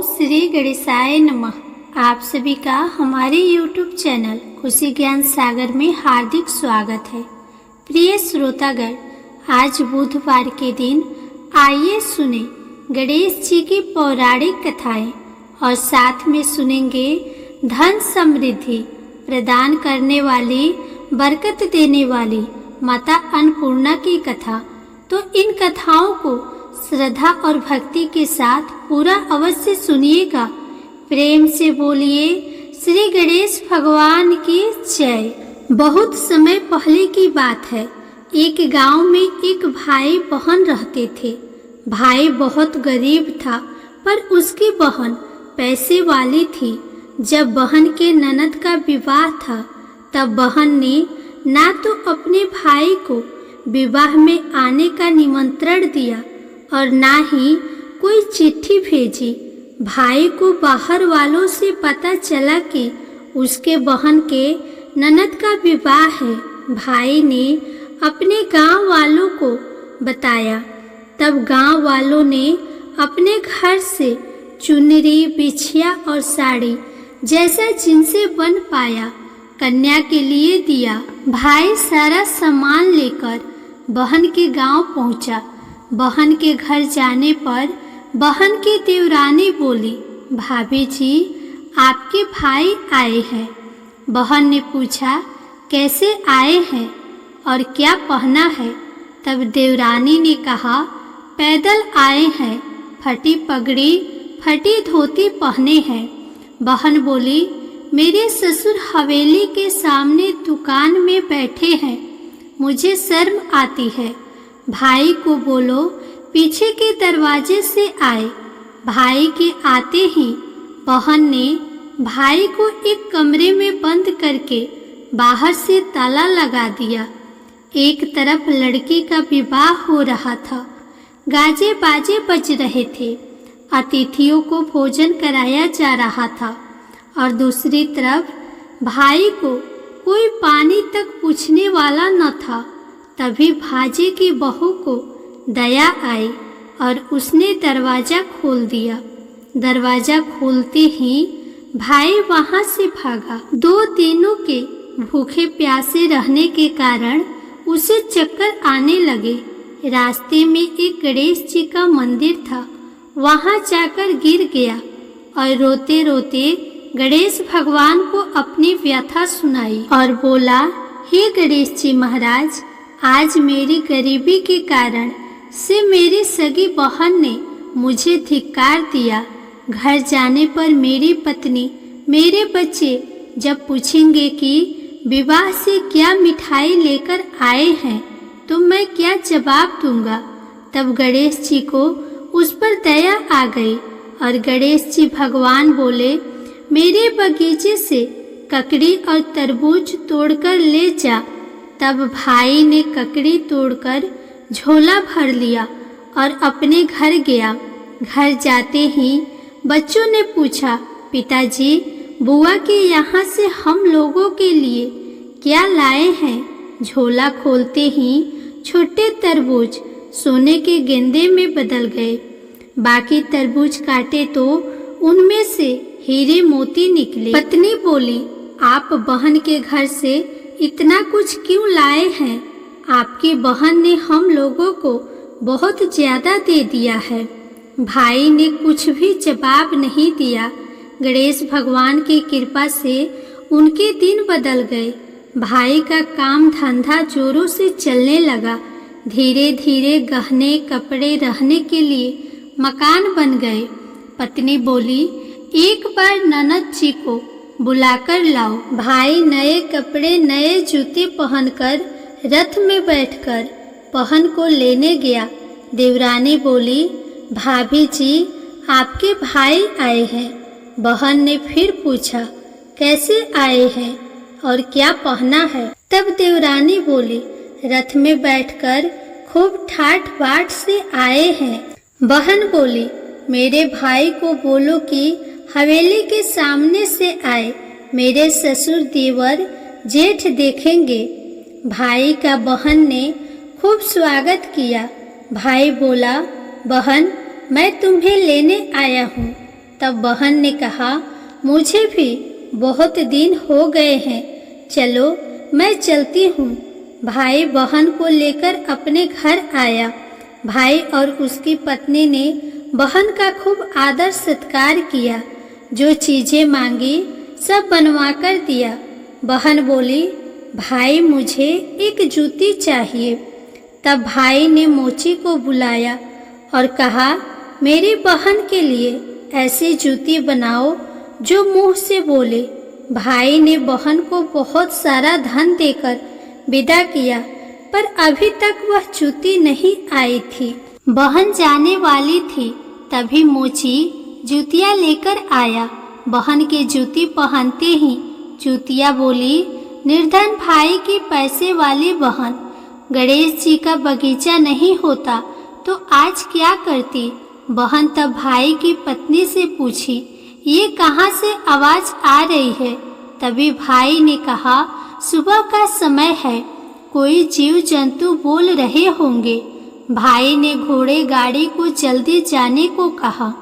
श्री गणेशाय नमः। आप सभी का हमारे YouTube चैनल खुशी ज्ञान सागर में हार्दिक स्वागत है। प्रिय श्रोतागण, आज बुधवार के दिन आइए सुने गणेश जी की पौराणिक कथाएं और साथ में सुनेंगे धन समृद्धि प्रदान करने वाली, बरकत देने वाली माता अन्नपूर्णा की कथा। तो इन कथाओं को श्रद्धा और भक्ति के साथ पूरा अवश्य सुनिएगा। प्रेम से बोलिए श्री गणेश भगवान की जय। बहुत समय पहले की बात है। एक गांव में एक भाई बहन रहते थे। भाई बहुत गरीब था, पर उसकी बहन पैसे वाली थी। जब बहन के ननद का विवाह था, तब बहन ने ना तो अपने भाई को विवाह में आने का निमंत्रण दिया और ना ही कोई चिट्ठी भेजी। भाई को बाहर वालों से पता चला कि उसके बहन के ननद का विवाह है। भाई ने अपने गांव वालों को बताया। तब गांव वालों ने अपने घर से चुनरी, बिछिया और साड़ी जैसा जिनसे बन पाया कन्या के लिए दिया। भाई सारा सामान लेकर बहन के गांव पहुंचा। बहन के घर जाने पर बहन की देवरानी बोली, भाभी जी, आपके भाई आए हैं। बहन ने पूछा, कैसे आए हैं और क्या पहना है? तब देवरानी ने कहा, पैदल आए हैं, फटी पगड़ी, फटी धोती पहने हैं। बहन बोली, मेरे ससुर हवेली के सामने दुकान में बैठे हैं, मुझे शर्म आती है। भाई को बोलो पीछे के दरवाजे से आए। भाई के आते ही बहन ने भाई को एक कमरे में बंद करके बाहर से ताला लगा दिया। एक तरफ लड़की का विवाह हो रहा था, गाजे बाजे बज रहे थे, अतिथियों को भोजन कराया जा रहा था और दूसरी तरफ भाई को कोई पानी तक पूछने वाला न था। तभी भाजे की बहू को दया आई और उसने दरवाज़ा खोल दिया। दरवाज़ा खोलते ही भाई वहाँ से भागा। 2 दिनों के भूखे प्यासे रहने के कारण उसे चक्कर आने लगे। रास्ते में एक गणेश जी का मंदिर था, वहाँ जाकर गिर गया और रोते रोते गणेश भगवान को अपनी व्यथा सुनाई और बोला, हे गणेश जी महाराज, आज मेरी गरीबी के कारण से मेरी सगी बहन ने मुझे धिक्कार दिया। घर जाने पर मेरी पत्नी, मेरे बच्चे जब पूछेंगे कि विवाह से क्या मिठाई लेकर आए हैं, तो मैं क्या जवाब दूंगा? तब गणेश जी को उस पर दया आ गई और गणेश जी भगवान बोले, मेरे बगीचे से ककड़ी और तरबूज तोड़कर ले जा। तब भाई ने ककड़ी तोड़कर झोला भर लिया और अपने घर गया। घर जाते ही बच्चों ने पूछा, पिताजी, बुआ के यहाँ से हम लोगों के लिए क्या लाए हैं? झोला खोलते ही छोटे तरबूज सोने के गेंदे में बदल गए। बाकी तरबूज काटे तो उनमें से हीरे मोती निकले। पत्नी बोली, आप बहन के घर से इतना कुछ क्यों लाए हैं? आपकी बहन ने हम लोगों को बहुत ज्यादा दे दिया है। भाई ने कुछ भी जवाब नहीं दिया। गणेश भगवान की कृपा से उनके दिन बदल गए। भाई का काम धंधा जोरों से चलने लगा। धीरे धीरे गहने, कपड़े, रहने के लिए मकान बन गए। पत्नी बोली, एक बार ननद जी को बुलाकर लाओ। भाई नए कपड़े, नए जूते पहनकर रथ में बैठकर बहन को लेने गया। देवरानी बोली, भाभी जी, आपके भाई आए हैं। बहन ने फिर पूछा, कैसे आए हैं और क्या पहना है? तब देवरानी बोली, रथ में बैठकर खूब ठाठ बाट से आए हैं। बहन बोली, मेरे भाई को बोलो कि हवेली के सामने से आए, मेरे ससुर देवर जेठ देखेंगे। भाई का बहन ने खूब स्वागत किया। भाई बोला, बहन, मैं तुम्हें लेने आया हूँ। तब बहन ने कहा, मुझे भी बहुत दिन हो गए हैं, चलो मैं चलती हूँ। भाई बहन को लेकर अपने घर आया। भाई और उसकी पत्नी ने बहन का खूब आदर सत्कार किया। जो चीजें मांगी सब बनवा कर दिया। बहन बोली, भाई मुझे एक जूती चाहिए। तब भाई ने मोची को बुलाया और कहा, मेरी बहन के लिए ऐसी जूती बनाओ जो मुंह से बोले। भाई ने बहन को बहुत सारा धन देकर विदा किया, पर अभी तक वह जूती नहीं आई थी। बहन जाने वाली थी, तभी मोची जूतियाँ लेकर आया। बहन की जूती पहनते ही जूतियाँ बोली, निर्धन भाई की पैसे वाली बहन, गणेश जी का बगीचा नहीं होता तो आज क्या करती। बहन तब भाई की पत्नी से पूछी, ये कहाँ से आवाज आ रही है। तभी भाई ने कहा, सुबह का समय है, कोई जीव जंतु बोल रहे होंगे। भाई ने घोड़े गाड़ी को जल्दी जाने को कहा।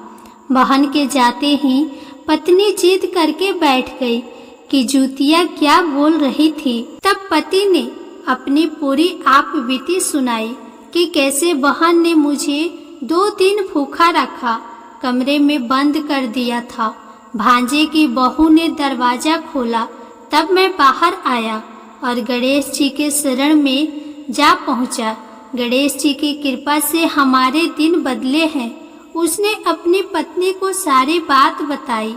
बहन के जाते ही पत्नी जिद करके बैठ गई कि जूतियाँ क्या बोल रही थी। तब पति ने अपनी पूरी आप बीती सुनाई कि कैसे बहन ने मुझे 2 दिन भूखा रखा, कमरे में बंद कर दिया था। भांजे की बहू ने दरवाजा खोला, तब मैं बाहर आया और गणेश जी के शरण में जा पहुंचा। गणेश जी की कृपा से हमारे दिन बदले हैं। उसने अपनी पत्नी को सारी बात बताई।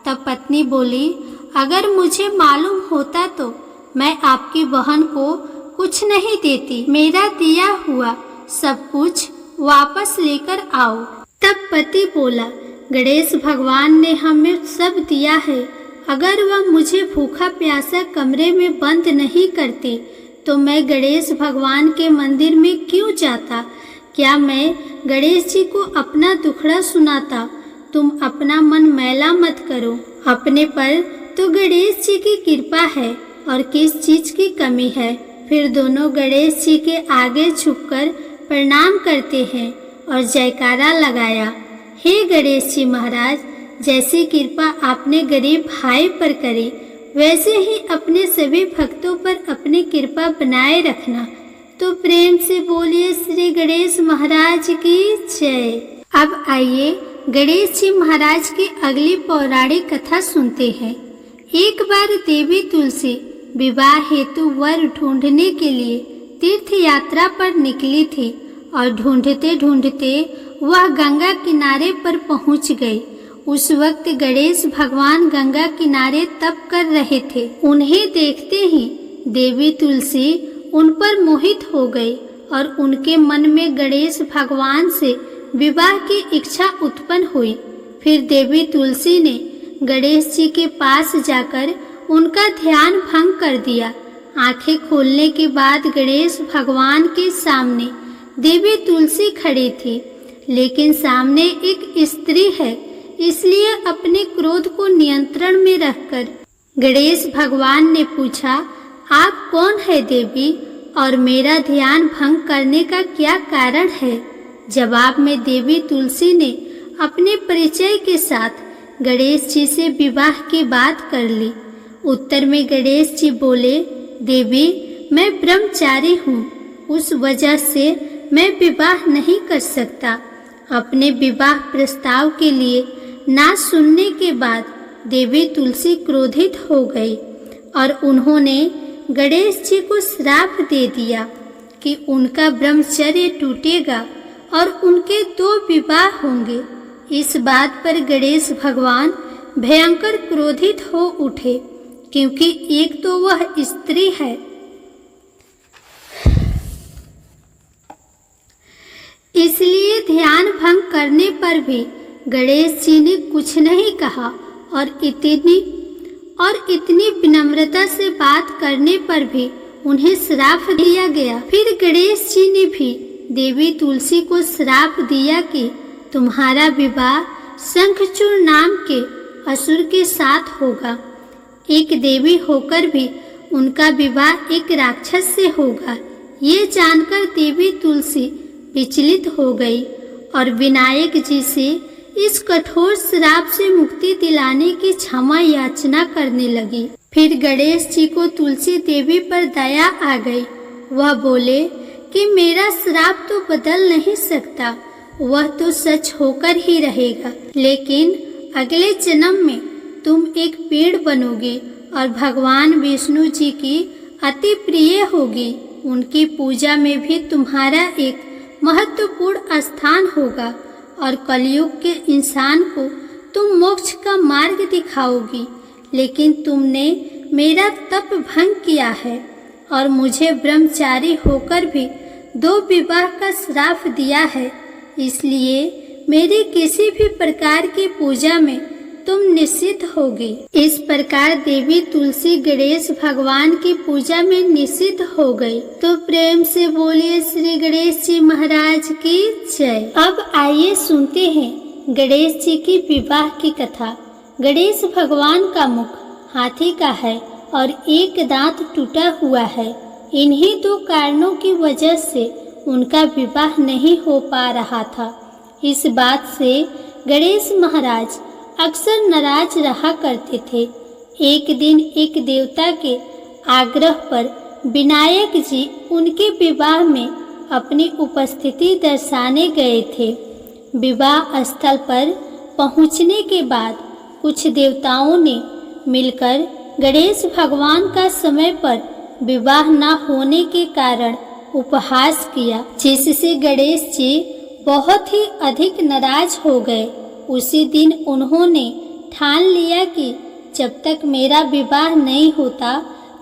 तब पत्नी बोली, अगर मुझे मालूम होता तो मैं आपकी बहन को कुछ नहीं देती। मेरा दिया हुआ सब कुछ वापस लेकर आओ। तब पति बोला, गणेश भगवान ने हमें सब दिया है। अगर वह मुझे भूखा प्यासा कमरे में बंद नहीं करते तो मैं गणेश भगवान के मंदिर में क्यों जाता। क्या मैं गणेश जी को अपना दुखड़ा सुनाता। तुम अपना मन मैला मत करो। अपने पर तो गणेश जी की कृपा है और किस चीज की कमी है। फिर दोनों गणेश जी के आगे झुककर प्रणाम करते हैं और जयकारा लगाया। हे गणेश जी महाराज, जैसी कृपा आपने गरीब भाई पर करी, वैसे ही अपने सभी भक्तों पर अपनी कृपा बनाए रखना। तो प्रेम से बोलिए श्री गणेश महाराज की जय। अब आइए गणेश जी महाराज की अगली पौराणिक कथा सुनते हैं। एक बार देवी तुलसी विवाह हेतु वर ढूंढने के लिए तीर्थ यात्रा पर निकली थी और ढूंढते ढूंढते वह गंगा किनारे पर पहुंच गई। उस वक्त गणेश भगवान गंगा किनारे तप कर रहे थे। उन्हें देखते ही देवी तुलसी उन पर मोहित हो गई और उनके मन में गणेश भगवान से विवाह की इच्छा उत्पन्न हुई। फिर देवी तुलसी ने गणेश जी के पास जाकर उनका ध्यान भंग कर दिया। आंखें खोलने के बाद गणेश भगवान के सामने देवी तुलसी खड़ी थी, लेकिन सामने एक स्त्री है, इसलिए अपने क्रोध को नियंत्रण में रखकर गणेश भगवान ने पूछा, आप कौन है देवी और मेरा ध्यान भंग करने का क्या कारण है। जवाब में देवी तुलसी ने अपने परिचय के साथ गणेश जी से विवाह की बात कर ली। उत्तर में गणेश जी बोले, देवी मैं ब्रह्मचारी हूँ, उस वजह से मैं विवाह नहीं कर सकता। अपने विवाह प्रस्ताव के लिए ना सुनने के बाद देवी तुलसी क्रोधित हो गई और उन्होंने गणेश जी को श्राप दे दिया कि उनका ब्रह्मचर्य टूटेगा और उनके 2 विवाह होंगे। इस बात पर गणेश भगवान भयंकर क्रोधित हो उठे, क्योंकि एक तो वह स्त्री है, इसलिए ध्यान भंग करने पर भी गणेश जी ने कुछ नहीं कहा और इतनी विनम्रता से बात करने पर भी उन्हें श्राप दिया गया। फिर गणेश जी ने भी देवी तुलसी को श्राप दिया कि तुम्हारा विवाह शंखचूड़ नाम के असुर के साथ होगा। एक देवी होकर भी उनका विवाह एक राक्षस से होगा। ये जानकर देवी तुलसी विचलित हो गई और विनायक जी से इस कठोर श्राप से मुक्ति दिलाने की क्षमा याचना करने लगी। फिर गणेश जी को तुलसी देवी पर दया आ गई। वह बोले कि मेरा श्राप तो बदल नहीं सकता, वह तो सच होकर ही रहेगा, लेकिन अगले जन्म में तुम एक पेड़ बनोगे और भगवान विष्णु जी की अति प्रिय होगी। उनकी पूजा में भी तुम्हारा एक महत्वपूर्ण स्थान होगा और कलयुग के इंसान को तुम मोक्ष का मार्ग दिखाओगी। लेकिन तुमने मेरा तप भंग किया है और मुझे ब्रह्मचारी होकर भी 2 विवाह का श्राप दिया है, इसलिए मेरी किसी भी प्रकार की पूजा में तुम निषिद्ध होगी। इस प्रकार देवी तुलसी गणेश भगवान की पूजा में निषिद्ध हो गई। तो प्रेम से बोलिए श्री गणेश जी महाराज की जय। अब आइए सुनते हैं गणेश जी की विवाह की कथा। गणेश भगवान का मुख हाथी का है और एक दांत टूटा हुआ है। इन्हीं 2 कारणों की वजह से उनका विवाह नहीं हो पा रहा था। इस बात से गणेश महाराज अक्सर नाराज रहा करते थे। एक दिन एक देवता के आग्रह पर विनायक जी उनके विवाह में अपनी उपस्थिति दर्शाने गए थे। विवाह स्थल पर पहुंचने के बाद कुछ देवताओं ने मिलकर गणेश भगवान का समय पर विवाह न होने के कारण उपहास किया, जिससे गणेश जी बहुत ही अधिक नाराज हो गए। उसी दिन उन्होंने ठान लिया कि जब तक मेरा विवाह नहीं होता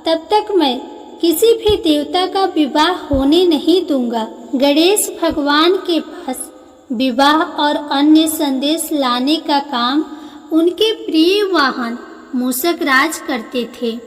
तब तक मैं किसी भी देवता का विवाह होने नहीं दूंगा। गणेश भगवान के पास विवाह और अन्य संदेश लाने का काम उनके प्रिय वाहन मूषक राज करते थे।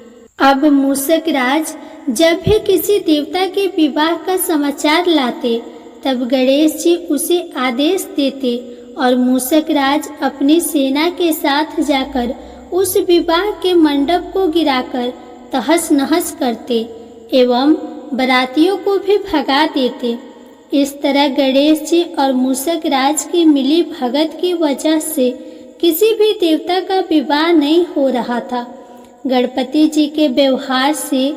अब मूषक राज जब भी किसी देवता के विवाह का समाचार लाते तब गणेश जी उसे आदेश देते और मूषक राज अपनी सेना के साथ जाकर उस विवाह के मंडप को गिराकर तहस नहस करते एवं बारातियों को भी भगा देते। इस तरह गणेश जी और मूषक राज की मिली भगत की वजह से किसी भी देवता का विवाह नहीं हो रहा था। गणपति जी के व्यवहार से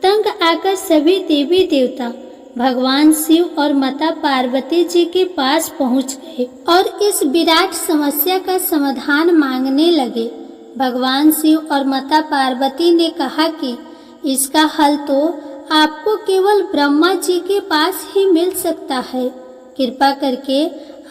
तंग आकर सभी देवी देवता भगवान शिव और माता पार्वती जी के पास पहुंच गए और इस विराट समस्या का समाधान मांगने लगे। भगवान शिव और माता पार्वती ने कहा कि इसका हल तो आपको केवल ब्रह्मा जी के पास ही मिल सकता है। कृपा करके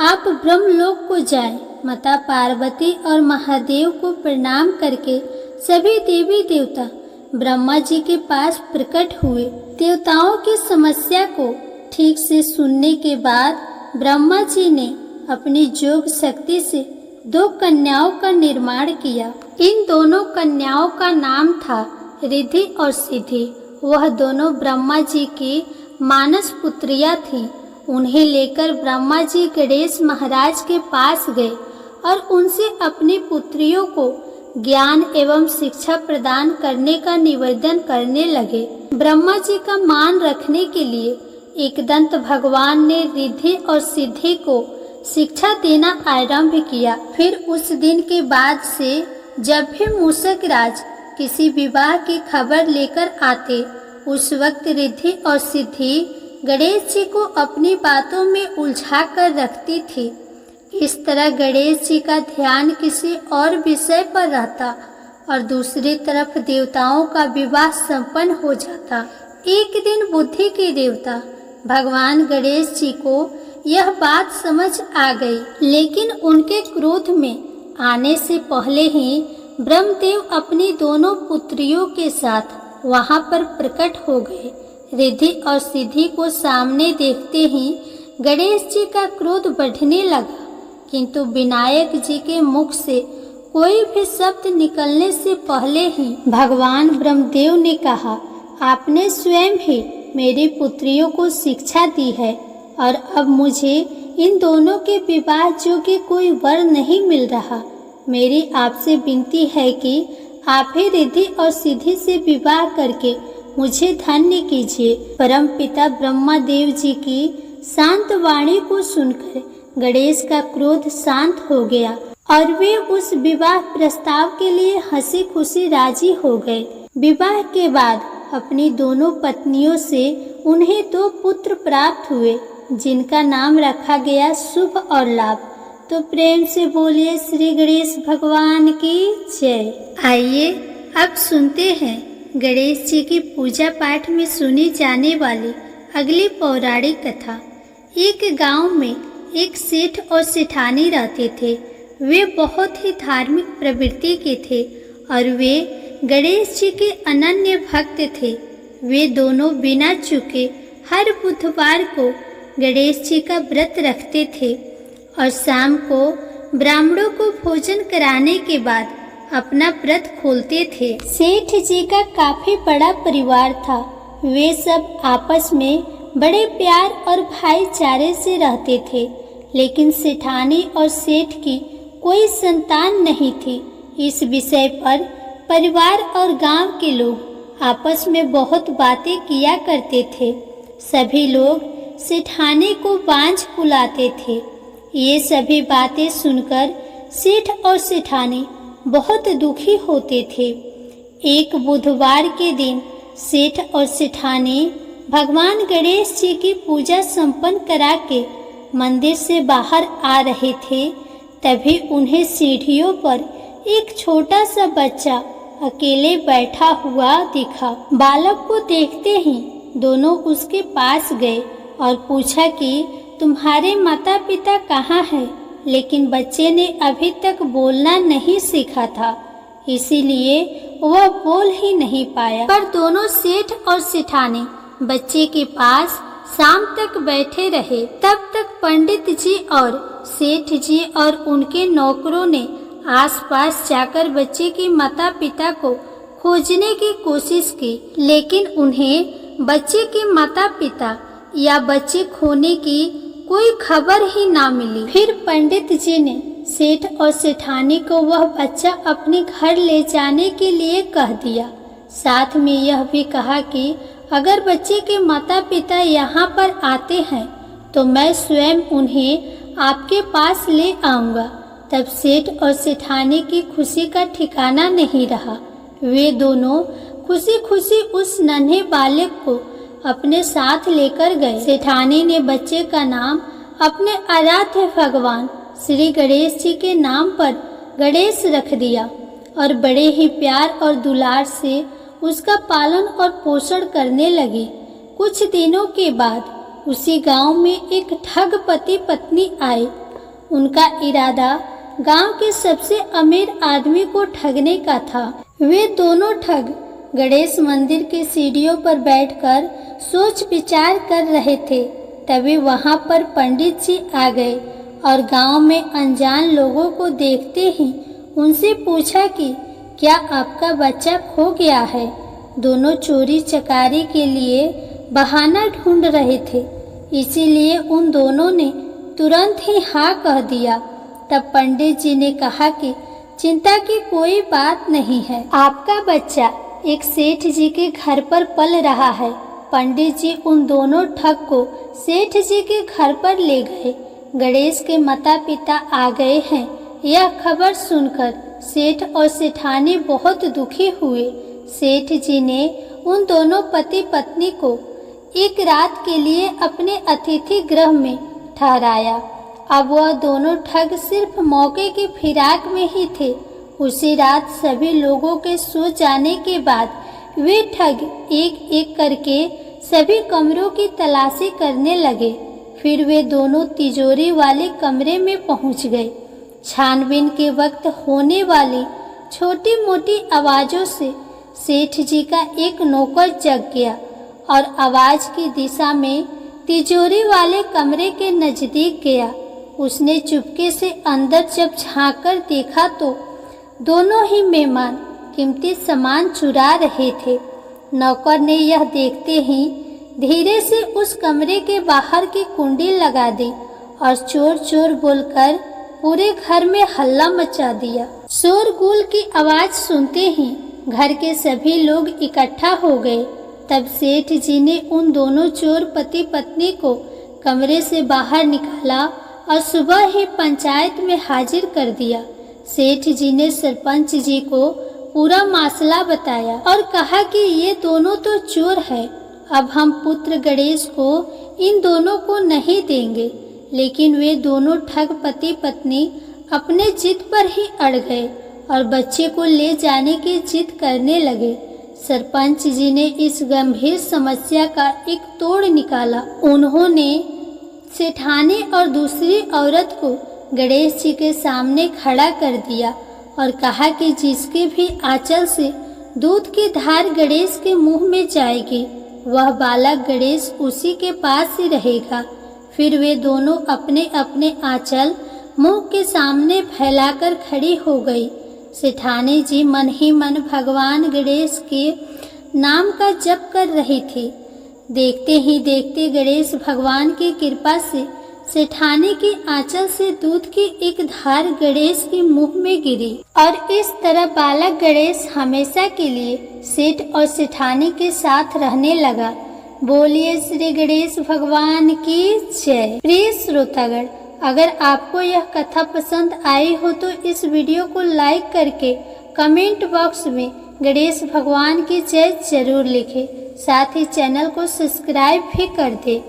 आप ब्रह्मलोक को जाएं। माता पार्वती और महादेव को प्रणाम करके सभी देवी देवता ब्रह्मा जी के पास प्रकट हुए। देवताओं की समस्या को ठीक से सुनने के बाद ब्रह्मा जी ने अपनी योग शक्ति से 2 कन्याओं का निर्माण किया। इन दोनों कन्याओं का नाम था रिद्धि और सिद्धि। वह दोनों ब्रह्मा जी की मानस पुत्रियां थीं। उन्हें लेकर ब्रह्मा जी गणेश महाराज के पास गए और उनसे अपनी पुत्रियों को ज्ञान एवं शिक्षा प्रदान करने का निवेदन करने लगे। ब्रह्मा जी का मान रखने के लिए एकदंत भगवान ने रिद्धि और सिद्धि को शिक्षा देना आरंभ किया। फिर उस दिन के बाद से जब भी मूषक राज किसी विवाह की खबर लेकर आते, उस वक्त रिद्धि और सिद्धि गणेश जी को अपनी बातों में उलझा कर रखती थी। इस तरह गणेश जी का ध्यान किसी और विषय पर रहता और दूसरी तरफ देवताओं का विवाह संपन्न हो जाता। एक दिन बुद्धि के देवता भगवान गणेश जी को यह बात समझ आ गई, लेकिन उनके क्रोध में आने से पहले ही ब्रह्मदेव अपनी दोनों पुत्रियों के साथ वहां पर प्रकट हो गए। रिद्धि और सिद्धि को सामने देखते ही गणेश जी का क्रोध बढ़ने लगा, किंतु विनायक जी के मुख से कोई भी शब्द निकलने से पहले ही भगवान ब्रह्मदेव ने कहा, आपने स्वयं ही मेरी पुत्रियों को शिक्षा दी है और अब मुझे इन दोनों के विवाह योग्य कोई वर नहीं मिल रहा। मेरी आपसे विनती है कि आप ही रिद्धि और सिद्धि से विवाह करके मुझे धन्य कीजिए। परम पिता ब्रह्मा देव जी की शांत वाणी को सुनकर गणेश का क्रोध शांत हो गया और वे उस विवाह प्रस्ताव के लिए हंसी खुशी राजी हो गए। विवाह के बाद अपनी दोनों पत्नियों से उन्हें 2 पुत्र प्राप्त हुए, जिनका नाम रखा गया शुभ और लाभ। तो प्रेम से बोलिए श्री गणेश भगवान की जय। आइए अब सुनते हैं गणेश जी की पूजा पाठ में सुनी जाने वाली अगली पौराणिक कथा। एक गांव में एक सेठ और सेठानी रहते थे। वे बहुत ही धार्मिक प्रवृत्ति के थे और वे गणेश जी के अनन्य भक्त थे। वे दोनों बिना चूके हर बुधवार को गणेश जी का व्रत रखते थे और शाम को ब्राह्मणों को भोजन कराने के बाद अपना व्रत खोलते थे। सेठ जी का काफी बड़ा परिवार था। वे सब आपस में बड़े प्यार और भाईचारे से रहते थे, लेकिन सेठानी और सेठ की कोई संतान नहीं थी। इस विषय पर परिवार और गांव के लोग आपस में बहुत बातें किया करते थे। सभी लोग सेठानी को बांझ बुलाते थे। ये सभी बातें सुनकर सेठ और सेठानी बहुत दुखी होते थे। एक बुधवार के दिन सेठ और सेठानी भगवान गणेश जी की पूजा संपन्न करा के मंदिर से बाहर आ रहे थे। तभी उन्हें सीढ़ियों पर एक छोटा सा बच्चा अकेले बैठा हुआ दिखा। बालक को देखते ही दोनों उसके पास गए और पूछा कि तुम्हारे माता पिता कहाँ हैं? लेकिन बच्चे ने अभी तक बोलना नहीं सीखा था, इसीलिए वह बोल ही नहीं पाया। पर दोनों सेठ और सेठानी बच्चे के पास शाम तक बैठे रहे। तब तक पंडित जी और सेठ जी और उनके नौकरों ने आसपास जाकर बच्चे के माता पिता को खोजने की कोशिश की, लेकिन उन्हें बच्चे के माता पिता या बच्चे खोने की कोई खबर ही ना मिली। फिर पंडित जी ने सेठ और सेठानी को वह बच्चा अपने घर ले जाने के लिए कह दिया। साथ में यह भी कहा कि अगर बच्चे के माता पिता यहाँ पर आते हैं तो मैं स्वयं उन्हें आपके पास ले आऊँगा। तब सेठ और सेठानी की खुशी का ठिकाना नहीं रहा। वे दोनों खुशी खुशी उस नन्हे बालक को अपने साथ लेकर गए। सेठानी ने बच्चे का नाम अपने आराध्य भगवान श्री गणेश जी के नाम पर गणेश रख दिया और बड़े ही प्यार और दुलार से उसका पालन और पोषण करने लगी। कुछ दिनों के बाद उसी गांव में एक ठग पति पत्नी आए। उनका इरादा गांव के सबसे अमीर आदमी को ठगने का था। वे दोनों ठग गणेश मंदिर के सीढ़ियों पर बैठकर सोच विचार कर रहे थे। तभी वहां पर पंडित जी आ गए और गांव में अनजान लोगों को देखते ही उनसे पूछा कि क्या आपका बच्चा खो गया है? दोनों चोरी चकारी के लिए बहाना ढूंढ रहे थे, इसीलिए उन दोनों ने तुरंत ही हाँ कह दिया। तब पंडित जी ने कहा कि चिंता की कोई बात नहीं है, आपका बच्चा एक सेठ जी के घर पर पल रहा है। पंडित जी उन दोनों ठग को सेठ जी के घर पर ले गए। गणेश के माता पिता आ गए हैं, यह खबर सुनकर सेठ और सेठानी बहुत दुखी हुए। सेठ जी ने उन दोनों पति पत्नी को एक रात के लिए अपने अतिथि गृह में ठहराया। अब वह दोनों ठग सिर्फ मौके की फिराक में ही थे। उसी रात सभी लोगों के सो जाने के बाद वे ठग एक एक करके सभी कमरों की तलाशी करने लगे। फिर वे दोनों तिजोरी वाले कमरे में पहुंच गए। छानबीन के वक्त होने वाली छोटी मोटी आवाज़ों से सेठ जी का एक नौकर जग गया और आवाज़ की दिशा में तिजोरी वाले कमरे के नज़दीक गया। उसने चुपके से अंदर जब झांककर देखा तो दोनों ही मेहमान कीमती सामान चुरा रहे थे। नौकर ने यह देखते ही धीरे से उस कमरे के बाहर की कुंडी लगा दी और चोर चोर बोलकर पूरे घर में हल्ला मचा दिया। शोरगुल की आवाज़ सुनते ही घर के सभी लोग इकट्ठा हो गए। तब सेठ जी ने उन दोनों चोर पति पत्नी को कमरे से बाहर निकाला और सुबह ही पंचायत में हाजिर कर दिया। सेठ जी ने सरपंच जी को पूरा मामला बताया और कहा कि ये दोनों तो चोर है, अब हम पुत्र गणेश को इन दोनों को नहीं देंगे। लेकिन वे दोनों ठग पति पत्नी अपने जिद पर ही अड़ गए और बच्चे को ले जाने की जिद करने लगे। सरपंच जी ने इस गंभीर समस्या का एक तोड़ निकाला। उन्होंने सेठानी और दूसरी औरत को गणेश जी के सामने खड़ा कर दिया और कहा कि जिसके भी आंचल से दूध की धार गणेश के मुंह में जाएगी, वह बालक गणेश उसी के पास ही रहेगा। फिर वे दोनों अपने अपने आंचल मुंह के सामने फैलाकर खड़ी हो गई। सेठानी जी मन ही मन भगवान गणेश के नाम का जप कर रही थी। देखते ही देखते गणेश भगवान की कृपा से सेठानी की आंचल से दूध की एक धार गणेश के मुंह में गिरी और इस तरह बालक गणेश हमेशा के लिए सेठ और सेठानी के साथ रहने लगा। बोलिए श्री गणेश भगवान की जय। प्रिय श्रोतागण, अगर आपको यह कथा पसंद आई हो तो इस वीडियो को लाइक करके कमेंट बॉक्स में गणेश भगवान की जय जरूर लिखें। साथ ही चैनल को सब्सक्राइब भी कर दें।